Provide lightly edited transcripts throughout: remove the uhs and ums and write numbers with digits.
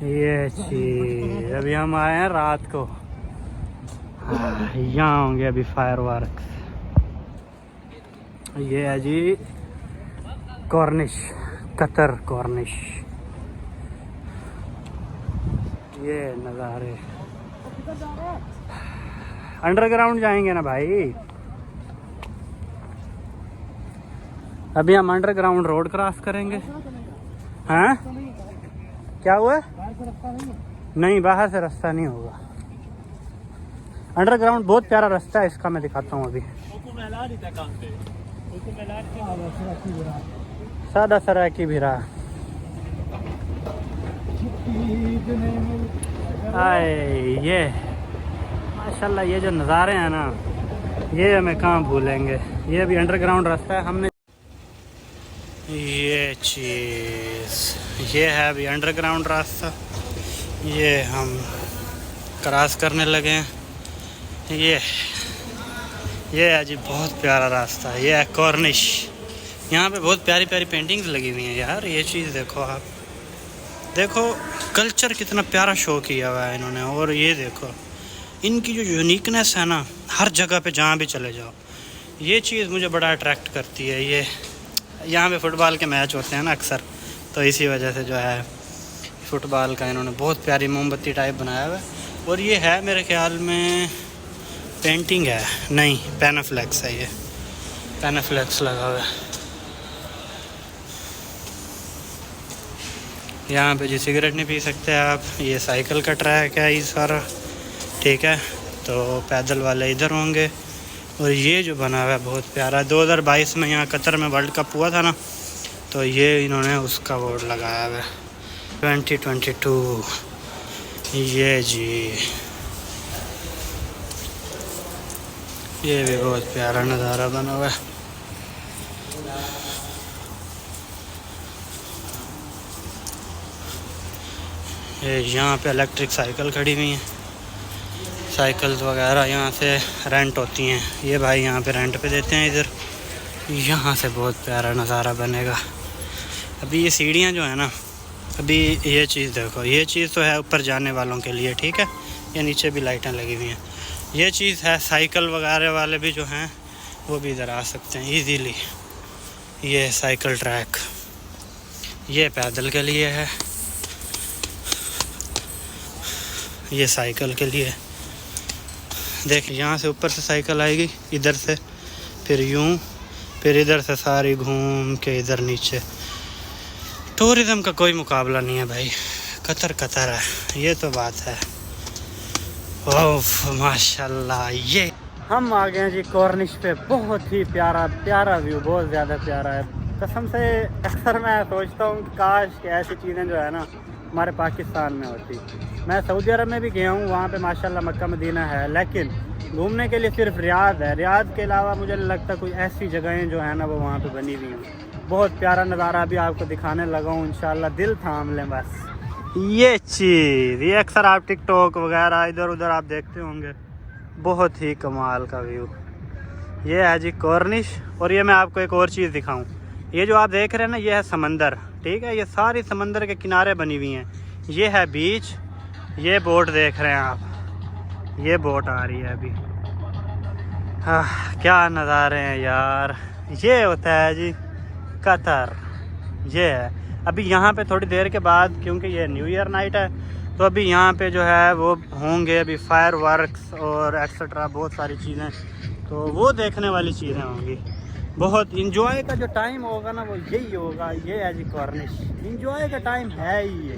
ये चीज अभी हम आए हैं रात को, यहाँ होंगे अभी फायर वर्क। ये है जी कॉर्निश, कतर कॉर्निश। ये नज़ारे अंडरग्राउंड जाएंगे ना भाई। अभी हम अंडरग्राउंड रोड क्रॉस करेंगे। हाँ क्या हुआ? नहीं, बाहर से रास्ता नहीं होगा। अंडरग्राउंड बहुत प्यारा रास्ता है इसका, मैं दिखाता हूँ अभी। सादा सराकी भी रहा। ये माशाल्लाह ये जो नज़ारे हैं ना, ये हमें कहाँ भूलेंगे। ये भी अंडरग्राउंड रास्ता है। हमने ये चीज़, ये है अभी अंडरग्राउंड रास्ता, ये हम क्रॉस करने लगे हैं। ये है जी बहुत प्यारा रास्ता। ये है कॉर्निश। यहाँ पे बहुत प्यारी प्यारी पेंटिंग्स लगी हुई हैं यार। ये चीज़ देखो आप, देखो कल्चर कितना प्यारा शो किया हुआ है इन्होंने। और ये देखो इनकी जो यूनिकनेस है ना, हर जगह पे जहाँ भी चले जाओ, ये चीज़ मुझे बड़ा अट्रैक्ट करती है। ये यहाँ पे फुटबॉल के मैच होते हैं ना अक्सर, तो इसी वजह से जो है फुटबॉल का इन्होंने बहुत प्यारी मोमबत्ती टाइप बनाया हुआ है। और ये है मेरे ख्याल में पेंटिंग है, नहीं पैनाफ्लेक्स है। ये पैनाफ्लेक्स लगा हुआ है यहाँ पे जी। सिगरेट नहीं पी सकते आप। ये साइकिल का ट्रैक है ये सारा, ठीक है। तो पैदल वाले इधर होंगे। और ये जो बना हुआ है बहुत प्यारा। 2022 में यहाँ कतर में वर्ल्ड कप हुआ था ना, तो ये इन्होंने उसका बोर्ड लगाया हुआ है 2022। ये जी ये भी बहुत प्यारा नज़ारा बना हुआ है। ये यहाँ पे इलेक्ट्रिक साइकिल खड़ी हुई हैं। साइकिल्स वगैरह यहाँ से रेंट होती हैं। ये भाई यहाँ पे रेंट पे देते हैं इधर। यहाँ से बहुत प्यारा नज़ारा बनेगा। अभी ये सीढ़ियाँ जो है ना, अभी ये चीज़ देखो, ये चीज़ तो है ऊपर जाने वालों के लिए, ठीक है। ये नीचे भी लाइटें लगी हुई हैं। ये चीज़ है साइकिल वगैरह वाले भी जो हैं वो भी इधर आ सकते हैं इजीली। ये साइकिल ट्रैक, ये पैदल के लिए है, ये साइकिल के लिए। देख यहाँ से ऊपर से साइकिल आएगी, इधर से फिर यूं, फिर इधर से सारी घूम के इधर नीचे। टूरिज़्म का कोई मुकाबला नहीं है भाई। कतर कतर है, ये तो बात है। ओह माशाल्लाह। ये हम आ गए हैं जी कॉर्निश पे। बहुत ही प्यारा प्यारा व्यू, बहुत ज़्यादा प्यारा है कसम से। अक्सर मैं सोचता हूँ कि काश कि ऐसी चीज़ें जो है ना हमारे पाकिस्तान में होती। मैं सऊदी अरब में भी गया हूँ, वहाँ पे माशाल्लाह मक्का मदीना है, लेकिन घूमने के लिए सिर्फ रियाद है। रियाद के अलावा मुझे लगता कोई ऐसी जगहें जो है ना वो वहाँ पे बनी हुई हैं। बहुत प्यारा नज़ारा अभी आपको दिखाने लगा हूँ इंशाल्लाह। दिल थाम लें बस। ये चीज़, ये अक्सर आप टिकटॉक वगैरह इधर उधर आप देखते होंगे। बहुत ही कमाल का व्यू। ये है जी कॉर्निश। और ये मैं आपको एक और चीज़ दिखाऊं। ये जो आप देख रहे हैं ना, ये है समंदर, ठीक है। ये सारी समंदर के किनारे बनी हुई हैं। ये है बीच। ये बोट देख रहे हैं आप, ये बोट आ रही है अभी। क्या नज़ारे हैं यार। ये होता है जी कतर। ये है अभी यहाँ पे थोड़ी देर के बाद, क्योंकि ये न्यू ईयर नाइट है, तो अभी यहाँ पे जो है वो होंगे अभी फायर वर्क्स और एक्सेट्रा बहुत सारी चीज़ें, तो वो देखने वाली चीज़ें होंगी। बहुत इंजॉय का जो टाइम होगा ना वो यही होगा। ये है जी कॉर्निश, इंजॉय का टाइम है ही ये।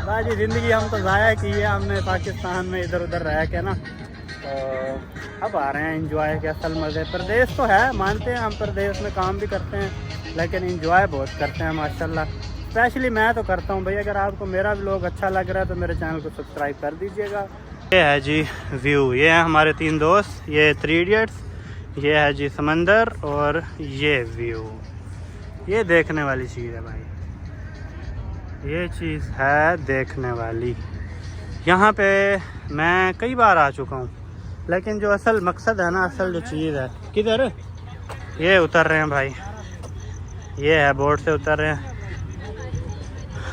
सारी ज़िंदगी हम तो ज़ाया की है हमने पाकिस्तान में इधर उधर रह के ना, तो अब आ रहे हैं इंजॉय के असल मज़े। प्रदेश तो है, मानते हैं हम प्रदेश में काम भी करते हैं, लेकिन इंजॉय बहुत करते हैं माशाल्लाह। स्पेशली मैं तो करता हूँ भाई। अगर आपको मेरा व्लॉग अच्छा लग रहा है तो मेरे चैनल को सब्सक्राइब कर दीजिएगा। ये है जी व्यू। ये है हमारे 3 दोस्त, ये 3 इडियट्स, ये है जी समंदर और ये व्यू। ये देखने वाली चीज़ है भाई, ये चीज़ है देखने वाली। यहाँ पे मैं कई बार आ चुका हूँ, लेकिन जो असल मकसद है ना, असल जो चीज़ है, किधर ये उतर रहे हैं भाई। ये है बोट से उतर रहे हैं।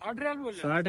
60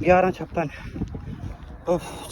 11:56.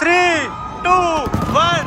Three, 2, 1.